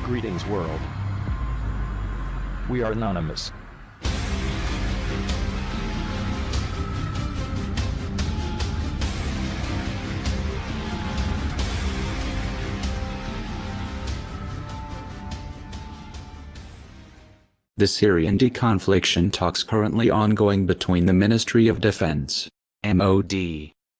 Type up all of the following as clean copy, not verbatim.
Greetings world. We are anonymous. The Syrian deconfliction talks currently ongoing between the Ministry of Defense, MOD,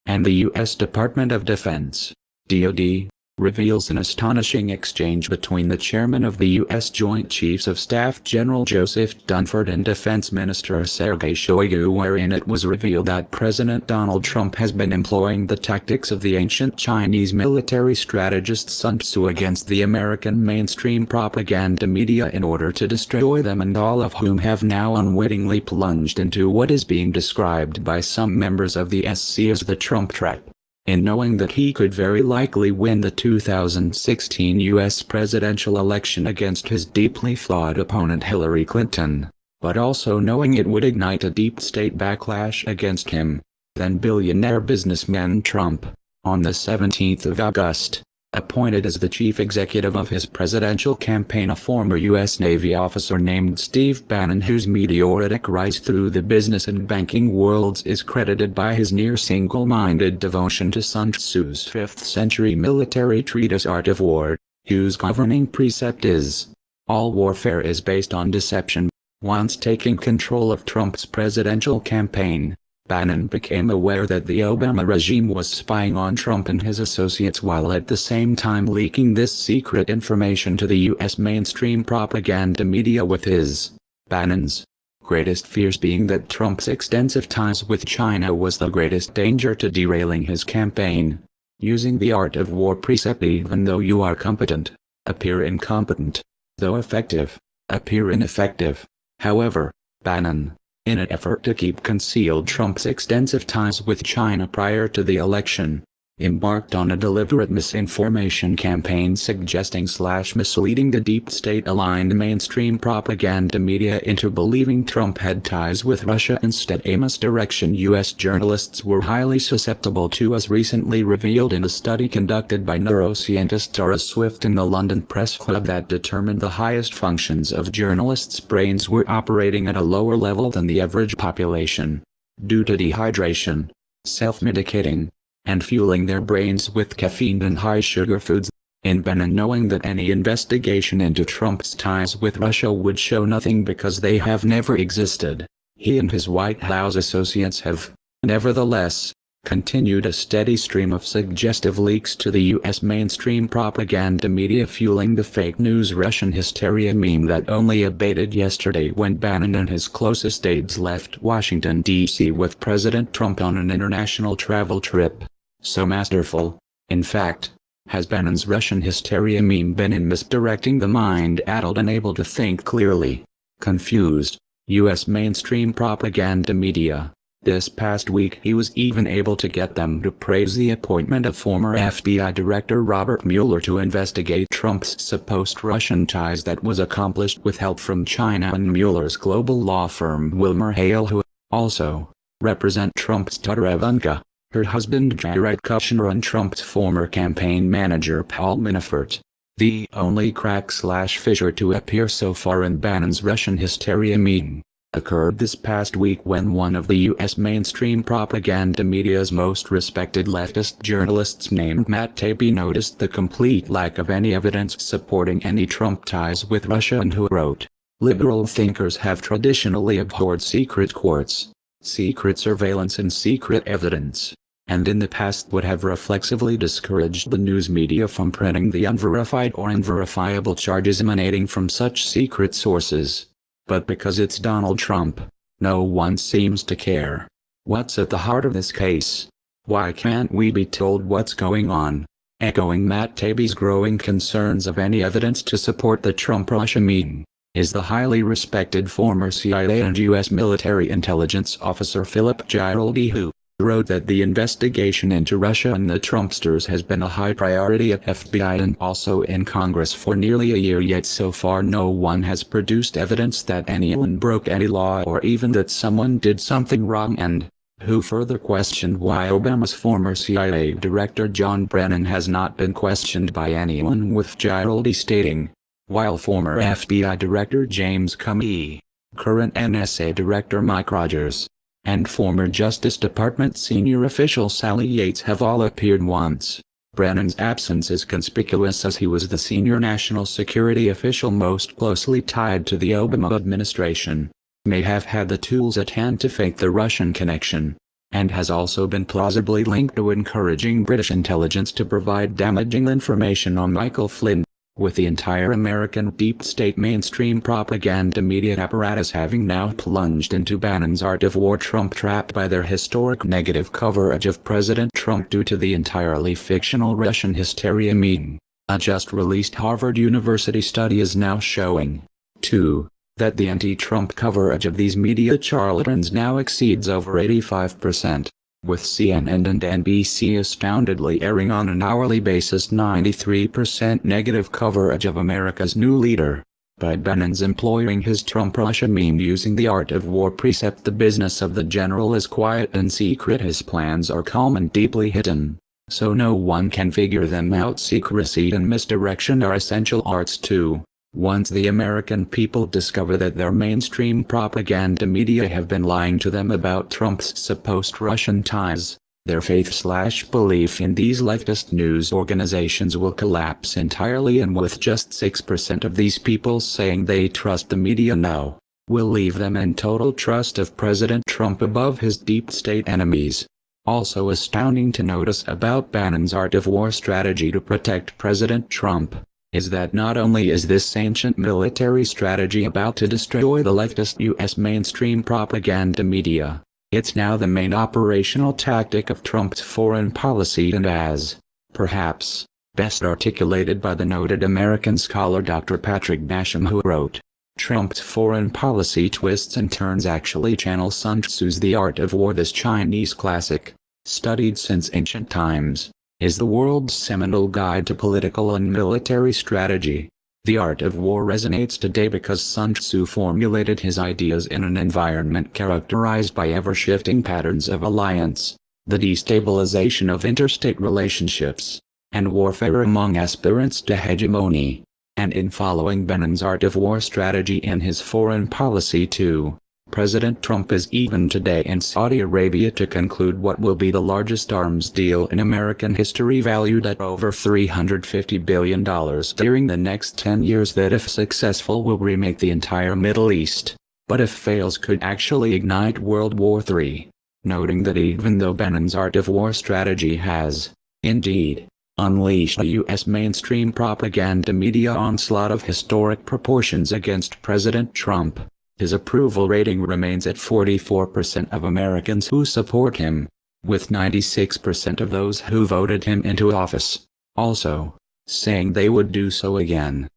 and the U.S. Department of Defense, DoD, reveals an astonishing exchange between the chairman of the U.S. Joint Chiefs of Staff General Joseph Dunford and Defense Minister Sergei Shoigu, wherein it was revealed that President Donald Trump has been employing the tactics of the ancient Chinese military strategist Sun Tzu against the American mainstream propaganda media in order to destroy them, and all of whom have now unwittingly plunged into what is being described by some members of the SC as the Trump trap. In knowing that he could very likely win the 2016 U.S. presidential election against his deeply flawed opponent Hillary Clinton, but also knowing it would ignite a deep state backlash against him, then billionaire businessman Trump, on the 17th of August, appointed as the chief executive of his presidential campaign a former U.S. Navy officer named Steve Bannon, whose meteoric rise through the business and banking worlds is credited by his near single-minded devotion to Sun Tzu's 5th-century military treatise Art of War, whose governing precept is, "All warfare is based on deception." Once taking control of Trump's presidential campaign, Bannon became aware that the Obama regime was spying on Trump and his associates, while at the same time leaking this secret information to the U.S. mainstream propaganda media, with his, Bannon's, greatest fears being that Trump's extensive ties with China was the greatest danger to derailing his campaign. Using the art of war precept, even though you are competent, appear incompetent; though effective, appear ineffective. However, Bannon, in an effort to keep concealed Trump's extensive ties with China prior to the election, embarked on a deliberate misinformation campaign suggesting/misleading the deep state-aligned mainstream propaganda media into believing Trump had ties with Russia instead, a misdirection U.S. journalists were highly susceptible to, as recently revealed in a study conducted by neuroscientist Tara Swift in the London Press Club that determined the highest functions of journalists' brains were operating at a lower level than the average population, due to dehydration, self-medicating, and fueling their brains with caffeine and high-sugar foods. In Bannon, knowing that any investigation into Trump's ties with Russia would show nothing because they have never existed, he and his White House associates have, nevertheless, continued a steady stream of suggestive leaks to the U.S. mainstream propaganda media, fueling the fake news Russian hysteria meme that only abated yesterday when Bannon and his closest aides left Washington, D.C. with President Trump on an international travel trip. So masterful, in fact, has Bannon's Russian hysteria meme been in misdirecting the mind-addled, unable to think clearly, confused, U.S. mainstream propaganda media. This past week he was even able to get them to praise the appointment of former FBI Director Robert Mueller to investigate Trump's supposed Russian ties that was accomplished with help from China and Mueller's global law firm WilmerHale, who also represent Trump's daughter Ivanka, her husband Jared Kushner, and Trump's former campaign manager Paul Manafort. The only crack/fissure to appear so far in Bannon's Russian hysteria meme occurred this past week when one of the U.S. mainstream propaganda media's most respected leftist journalists named Matt Taibbi noticed the complete lack of any evidence supporting any Trump ties with Russia, and who wrote, "Liberal thinkers have traditionally abhorred secret courts, secret surveillance and secret evidence, and in the past would have reflexively discouraged the news media from printing the unverified or unverifiable charges emanating from such secret sources. But because it's Donald Trump, no one seems to care. What's at the heart of this case? Why can't we be told what's going on?" Echoing Matt Taibbi's growing concerns of any evidence to support the Trump-Russia meme, is the highly respected former CIA and U.S. military intelligence officer Philip Giraldi, who wrote that the investigation into Russia and the Trumpsters has been a high priority at FBI and also in Congress for nearly a year, yet so far no one has produced evidence that anyone broke any law or even that someone did something wrong, and who further questioned why Obama's former CIA Director John Brennan has not been questioned by anyone, with Giraldi stating, while former FBI Director James Comey, current NSA Director Mike Rogers, and former Justice Department senior official Sally Yates have all appeared once. Brennan's absence is conspicuous as he was the senior national security official most closely tied to the Obama administration, may have had the tools at hand to fake the Russian connection, and has also been plausibly linked to encouraging British intelligence to provide damaging information on Michael Flynn, with the entire American deep state mainstream propaganda media apparatus having now plunged into Bannon's art of war Trump trap by their historic negative coverage of President Trump due to the entirely fictional Russian hysteria meeting. A just-released Harvard University study is now showing, too, that the anti-Trump coverage of these media charlatans now exceeds over 85%. With CNN and NBC astoundedly airing on an hourly basis 93% negative coverage of America's new leader. By Bannon's employing his Trump-Russia meme using the art of war precept, the business of the general is quiet and secret, his plans are calm and deeply hidden, so no one can figure them out. Secrecy and misdirection are essential arts too. Once the American people discover that their mainstream propaganda media have been lying to them about Trump's supposed Russian ties, their faith/belief in these leftist news organizations will collapse entirely, and with just 6% of these people saying they trust the media now, will leave them in total trust of President Trump above his deep state enemies. Also astounding to notice about Bannon's art of war strategy to protect President Trump is that not only is this ancient military strategy about to destroy the leftist U.S. mainstream propaganda media, it's now the main operational tactic of Trump's foreign policy, and as, perhaps, best articulated by the noted American scholar Dr. Patrick Basham, who wrote, Trump's foreign policy twists and turns actually channel Sun Tzu's The Art of War. This Chinese classic, studied since ancient times, is the world's seminal guide to political and military strategy. The art of war resonates today because Sun Tzu formulated his ideas in an environment characterized by ever-shifting patterns of alliance, the destabilization of interstate relationships, and warfare among aspirants to hegemony. And in following Bannon's art of war strategy in his foreign policy too, President Trump is even today in Saudi Arabia to conclude what will be the largest arms deal in American history, valued at over $350 billion during the next 10 years, that if successful will remake the entire Middle East, but if fails could actually ignite World War III. Noting that even though Bannon's art of war strategy has, indeed, unleashed a U.S. mainstream propaganda media onslaught of historic proportions against President Trump, his approval rating remains at 44% of Americans who support him, with 96% of those who voted him into office also saying they would do so again.